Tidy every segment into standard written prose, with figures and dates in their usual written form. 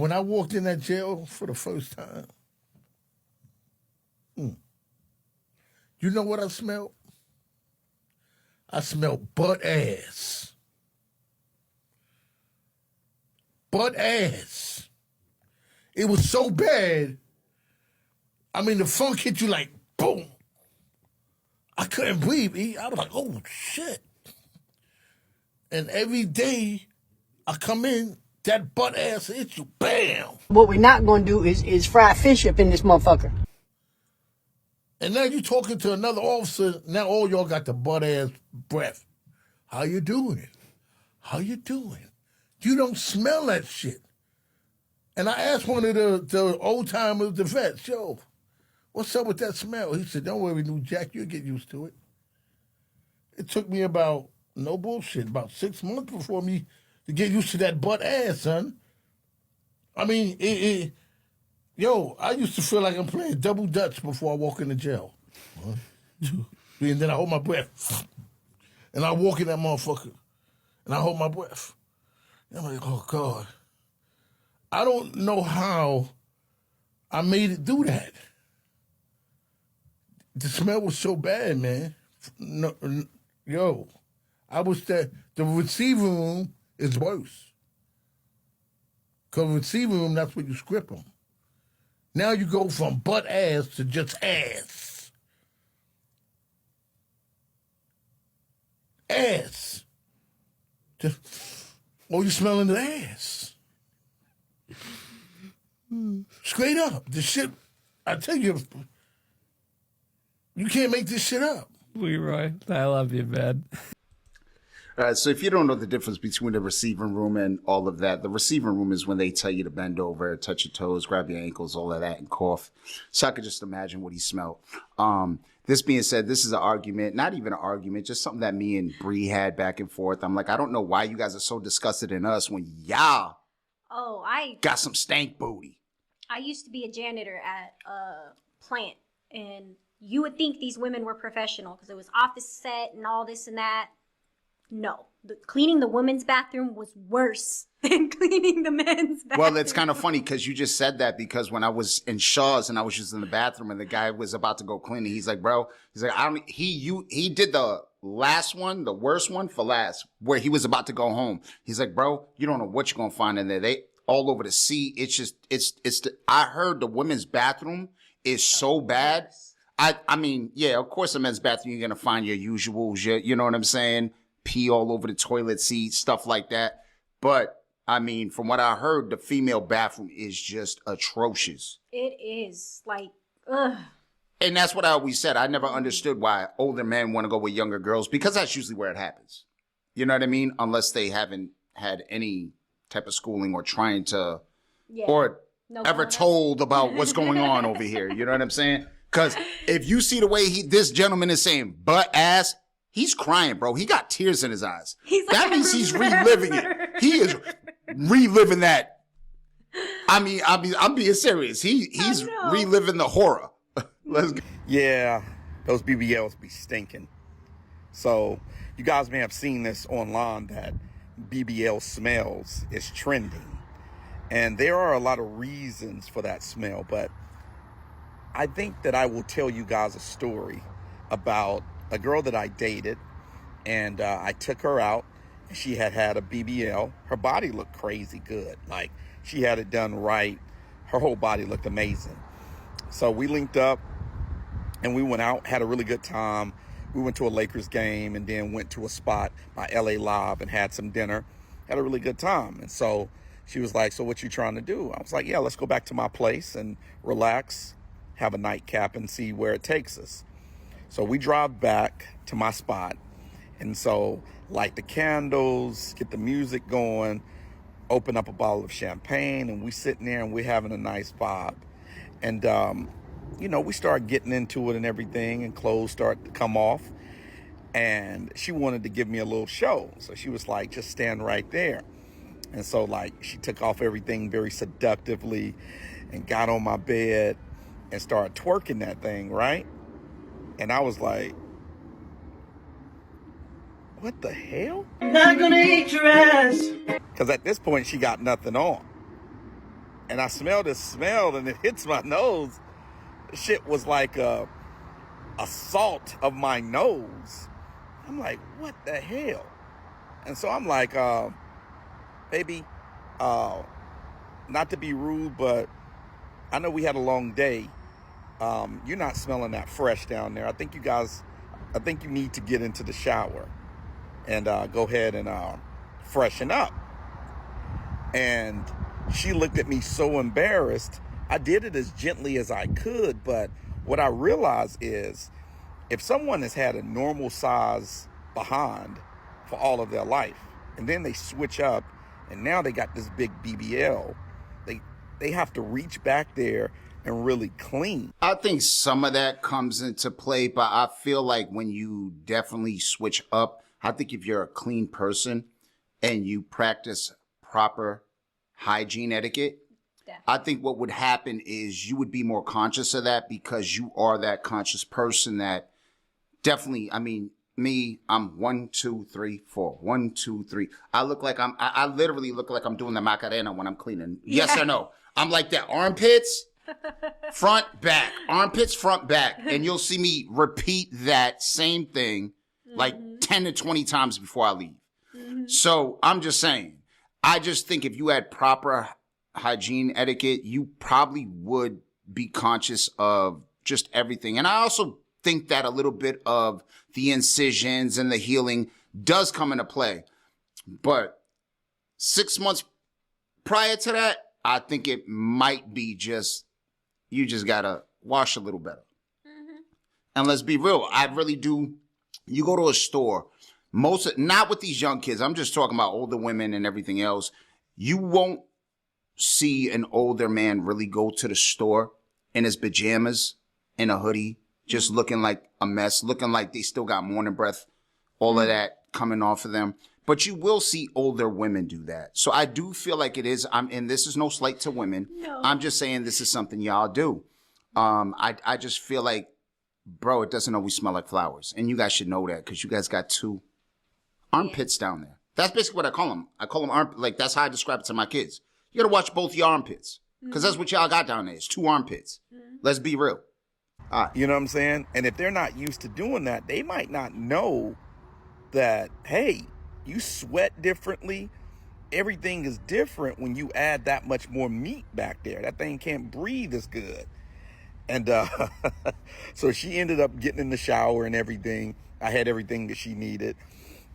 when I walked in that jail for the first time, you know what I smelled? I smelled butt ass. Butt ass. It was so bad. I mean, the funk hit you like, boom. I couldn't breathe, E. I was like, oh, shit. And every day I come in, that butt ass hits you, bam. What we're not going to do is fry fish up in this motherfucker. And now you talking to another officer, now all y'all got the butt ass breath. How you doing? How you doing? You don't smell that shit. And I asked one of the old timers, the vets, yo, what's up with that smell? He said, don't worry, new Jack, you'll get used to it. It took me about, no bullshit, about 6 months before me to get used to that butt ass, son. I mean, yo, I used to feel like I'm playing double dutch before I walk into jail. 1, 2, 3, and then I hold my breath. And I walk in that motherfucker, and I hold my breath. And I'm like, oh, God. I don't know how I made it do that. The smell was so bad, man. No, yo, I was the receiving room is worse. Because receiving room, that's where you script them. Now you go from butt ass to just ass. Ass. Just, oh, you smelling the ass. Straight up. The shit, I tell you, you can't make this shit up. Leroy, I love you, man. All right, so if you don't know the difference between the receiving room and all of that, the receiving room is when they tell you to bend over, touch your toes, grab your ankles, all of that, and cough. So I could just imagine what he smelled. This being said, this is an argument, not even an argument, just something that me and Bree had back and forth. I'm like, I don't know why you guys are so disgusted in us when y'all got some stank booty. I used to be a janitor at a plant, and you would think these women were professional because it was office set and all this and that. No. Cleaning the women's bathroom was worse than cleaning the men's bathroom. Well, it's kind of funny because you just said that, because when I was in Shaw's and I was just in the bathroom and the guy was about to go clean it, he's like, bro, he's like, he did the last one, the worst one for last, where he was about to go home. He's like, bro, you don't know what you're going to find in there. They all over the sea. It's just, I heard the women's bathroom is so bad. I mean, yeah, of course, the men's bathroom, you're going to find your usuals, you know what I'm saying? Pee all over the toilet seat, stuff like that. But, I mean, from what I heard, the female bathroom is just atrocious. It is. Like, ugh. And that's what I always said. I never understood why older men want to go with younger girls, because that's usually where it happens. You know what I mean? Unless they haven't had any type of schooling or trying to, or ever told about what's going on over here. You know what I'm saying? Because if you see the way this gentleman is saying butt ass, he's crying, bro. He got tears in his eyes. That means he's reliving it. He is reliving that. I mean, I'm being serious. He's reliving the horror. Let's go. Yeah, those BBLs be stinking. So you guys may have seen this online that BBL smells is trending. And there are a lot of reasons for that smell, but I think that I will tell you guys a story about a girl that I dated, and I took her out, and she had a BBL. Her body looked crazy good. Like, she had it done right. Her whole body looked amazing. So we linked up, and we went out, had a really good time. We went to a Lakers game and then went to a spot by LA Live and had some dinner. Had a really good time. And so she was like, so what you trying to do? I was like, yeah, let's go back to my place and relax, have a nightcap, and see where it takes us. So we drive back to my spot, and so light the candles, get the music going, open up a bottle of champagne, and we sitting there and we're having a nice vibe. And, we start getting into it and everything, and clothes start to come off. And she wanted to give me a little show. So she was like, just stand right there. And so, like, she took off everything very seductively and got on my bed and started twerking that thing, right? And I was like, what the hell? I'm not gonna eat your ass. Because at this point, she got nothing on. and I smell this smell, and it hits my nose. Shit was like a assault of my nose. I'm like, what the hell? And so I'm like, baby, not to be rude, but I know we had a long day. You're not smelling that fresh down there. I think you need to get into the shower and go ahead and freshen up. And she looked at me so embarrassed. I did it as gently as I could, but what I realized is if someone has had a normal size behind for all of their life, and then they switch up and now they got this big BBL, they have to reach back there and really clean. I think some of that comes into play, but I feel like when you definitely switch up, I think if you're a clean person and you practice proper hygiene etiquette, I think what would happen is you would be more conscious of that because you are that conscious person that definitely, I mean, me, I'm 1, 2, 3, 4. 1, 2, 3. I literally look like I'm doing the Macarena when I'm cleaning. Yeah. Yes or no? I'm like that. Armpits, front, back. Armpits, front, back. And you'll see me repeat that same thing like 10 to 20 times before I leave. So I'm just saying, I just think if you had proper hygiene etiquette, you probably would be conscious of just everything. And I also think that a little bit of the incisions and the healing does come into play. But 6 months prior to that, I think it might be just, you just gotta wash a little better. And let's be real, I really do. You go to a store, not with these young kids, I'm just talking about older women and everything else. You won't see an older man really go to the store in his pajamas, in a hoodie, just looking like a mess, looking like they still got morning breath, all of that coming off of them. But you will see older women do that. So I do feel like it is, and this is no slight to women. No. I'm just saying this is something y'all do. I just feel like, bro, it doesn't always smell like flowers. And you guys should know that because you guys got 2 armpits down there. That's basically what I call them. I call them armpits. Like, that's how I describe it to my kids. You got to watch both your armpits because that's what y'all got down there. It's 2 armpits. Let's be real. You know what I'm saying? And if they're not used to doing that, they might not know that, hey, you sweat differently. Everything is different when you add that much more meat back there. That thing can't breathe as good. And so she ended up getting in the shower and everything. I had everything that she needed.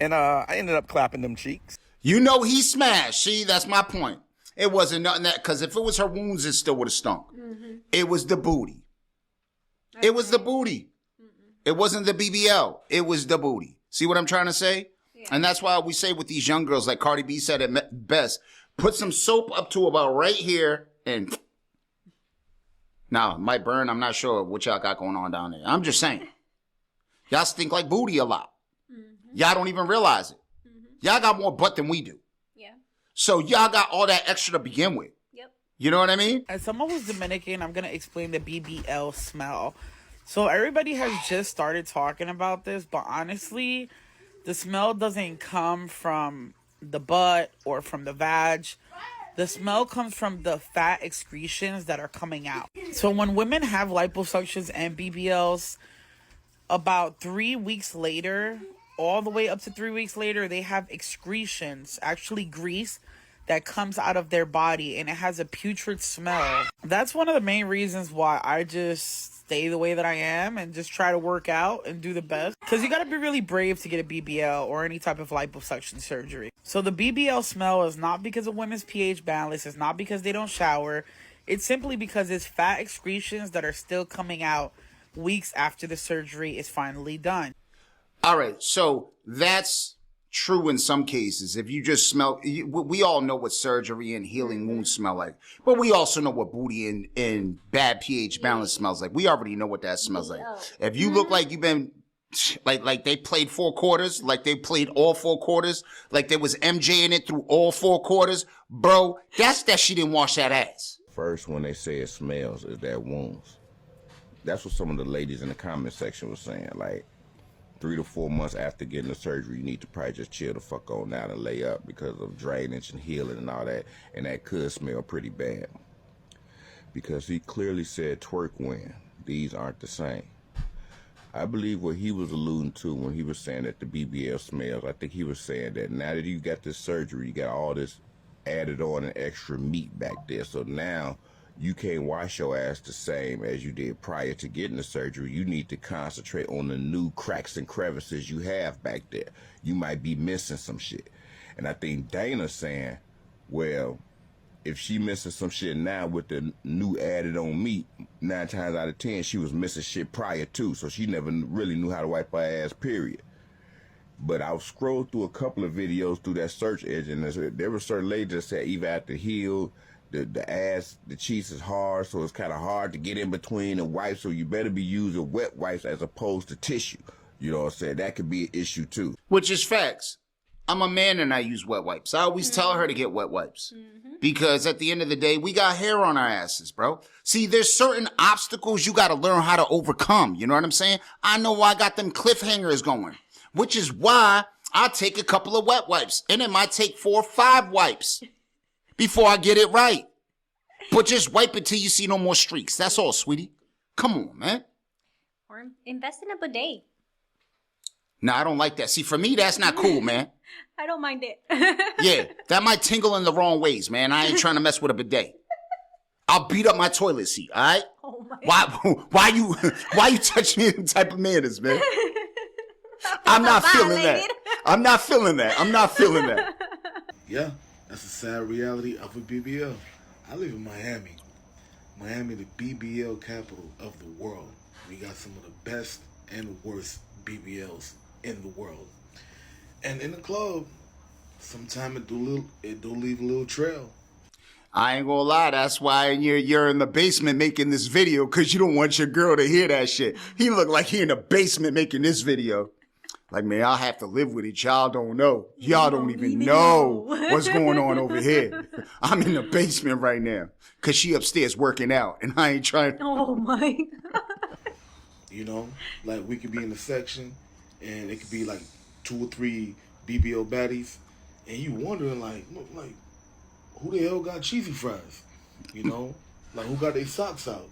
And I ended up clapping them cheeks. You know he smashed. See, that's my point. It wasn't nothing that, because if it was her wounds, it still would have stunk. It was the booty. Okay. It was the booty. It wasn't the BBL. It was the booty. See what I'm trying to say? Yeah. And that's why we say with these young girls, like Cardi B said it best, put some soap up to about right here and... Now, it might burn. I'm not sure what y'all got going on down there. I'm just saying. Y'all stink like booty a lot. Y'all don't even realize it. Y'all got more butt than we do. Yeah. So y'all got all that extra to begin with. Yep. You know what I mean? As someone who's Dominican, I'm going to explain the BBL smell. So everybody has just started talking about this, but honestly, the smell doesn't come from the butt or from the vag. The smell comes from the fat excretions that are coming out. So when women have liposuctions and BBLs, about 3 weeks later, all the way up to 3 weeks later, they have excretions, actually grease, that comes out of their body, and it has a putrid smell. That's one of the main reasons why I just stay the way that I am and just try to work out and do the best. Because you got to be really brave to get a BBL or any type of liposuction surgery. So the BBL smell is not because of women's pH balance. It's not because they don't shower. It's simply because it's fat excretions that are still coming out weeks after the surgery is finally done. All right, so that's true in some cases. If you just smell, we all know what surgery and healing wounds smell like, but we also know what booty and bad pH balance smells like. We already know what that smells like. If you look like you've been, like they played 4 quarters, like they played all 4 quarters, like there was MJ in it through all 4 quarters, bro, that's that she didn't wash that ass. First, when they say it smells, is that wounds. That's what some of the ladies in the comment section was saying, like, 3 to 4 months after getting the surgery, you need to probably just chill the fuck on down and lay up because of drainage and healing and all that. And that could smell pretty bad. because he clearly said twerk win. These aren't the same. I believe what he was alluding to when he was saying that the BBL smells, I think he was saying that now that you got this surgery, you got all this added on and extra meat back there. So now you can't wash your ass the same as you did prior to getting the surgery. You need to concentrate on the new cracks and crevices you have back there. You might be missing some shit. And I think Dana's saying, well, if she missing some shit now with the new added on meat, 9 times out of 10, she was missing shit prior to, so she never really knew how to wipe her ass, period. But I scrolled through a couple of videos through that search engine, and there were certain ladies that said even at the heel, the ass, the cheeks is hard, so it's kind of hard to get in between the wipes, so you better be using wet wipes as opposed to tissue. You know what I'm saying? That could be an issue too. Which is facts. I'm a man and I use wet wipes. I always tell her to get wet wipes. Because at the end of the day, we got hair on our asses, bro. See, there's certain obstacles you got to learn how to overcome. You know what I'm saying? I know I got them cliffhangers going, which is why I take a couple of wet wipes. And it might take 4 or 5 wipes before I get it right. But just wipe it till you see no more streaks. That's all, sweetie. Come on, man. Or invest in a bidet. No, I don't like that. See, for me, that's not cool, man. I don't mind it. Yeah, that might tingle in the wrong ways, man. I ain't trying to mess with a bidet. I'll beat up my toilet seat, all right? Oh my Why you touching me in type of manners, man? I'm not feeling that. I'm not feeling that. I'm not feeling that. Yeah, that's the sad reality of a BBL. I live in Miami. Miami, the BBL capital of the world. We got some of the best and worst BBLs in the world. And in the club, sometimes it do leave a little trail. I ain't gonna lie, that's why you're in the basement making this video, because you don't want your girl to hear that shit. He look like he in the basement making this video. Like, man, I'll have to live with it. Y'all don't know. Y'all don't even know what's going on over here. I'm in the basement right now, because she upstairs working out, and I ain't trying. Oh my. You know, like we could be in the section, and it could be like 2 or 3 BBL baddies, and you wondering like who the hell got cheesy fries? You know, like who got their socks out?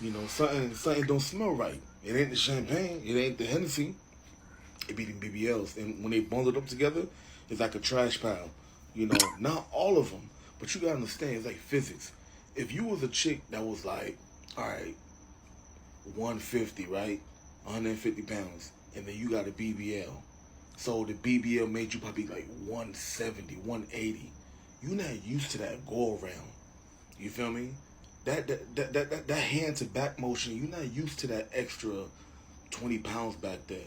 You know, something don't smell right. It ain't the champagne, it ain't the Hennessy. It be the BBLs, and when they bundled up together, it's like a trash pile. You know, not all of them, but you gotta understand, it's like physics. If you was a chick that was like, all right, 150, right, 150 pounds, and then you got a BBL. So the BBL made you probably like 170, 180. You're not used to that go around. You feel me? That hand to back motion, you're not used to that extra 20 pounds back there.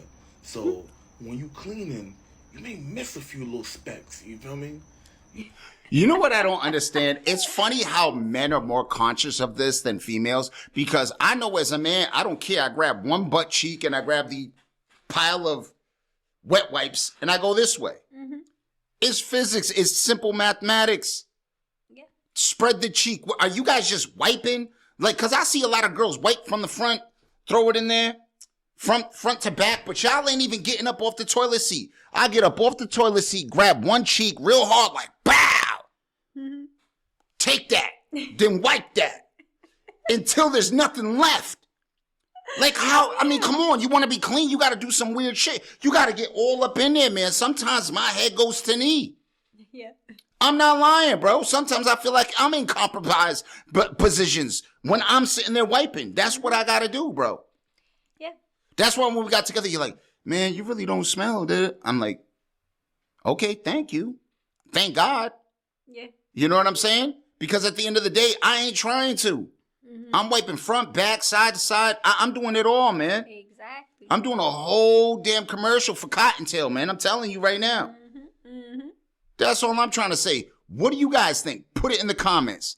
So when you cleaning, you may miss a few little specks. You feel me? You know what I don't understand? It's funny how men are more conscious of this than females, because I know as a man, I don't care. I grab one butt cheek and I grab the pile of wet wipes and I go this way. Mm-hmm. It's physics. It's simple mathematics. Yeah. Spread the cheek. Are you guys just wiping? Like, cause I see a lot of girls wipe from the front, throw it in there, front to back, but y'all ain't even getting up off the toilet seat. I get up off the toilet seat, grab one cheek real hard, like, bow! Mm-hmm. Take that, then wipe that, until there's nothing left. Like how, I mean, come on, you want to be clean, you got to do some weird shit. You got to get all up in there, man. Sometimes my head goes to knee. Yeah. I'm not lying, bro. Sometimes I feel like I'm in compromised positions when I'm sitting there wiping. That's what I got to do, bro. Yeah. That's why when we got together, you're like, man, you really don't smell, dude. I'm like, okay, thank you. Thank God. Yeah. You know what I'm saying? Because at the end of the day, I ain't trying to. Mm-hmm. I'm wiping front, back, side to side. I'm doing it all, man. Exactly. I'm doing a whole damn commercial for Cottontail, man. I'm telling you right now. Mm-hmm. Mm-hmm. That's all I'm trying to say. What do you guys think? Put it in the comments.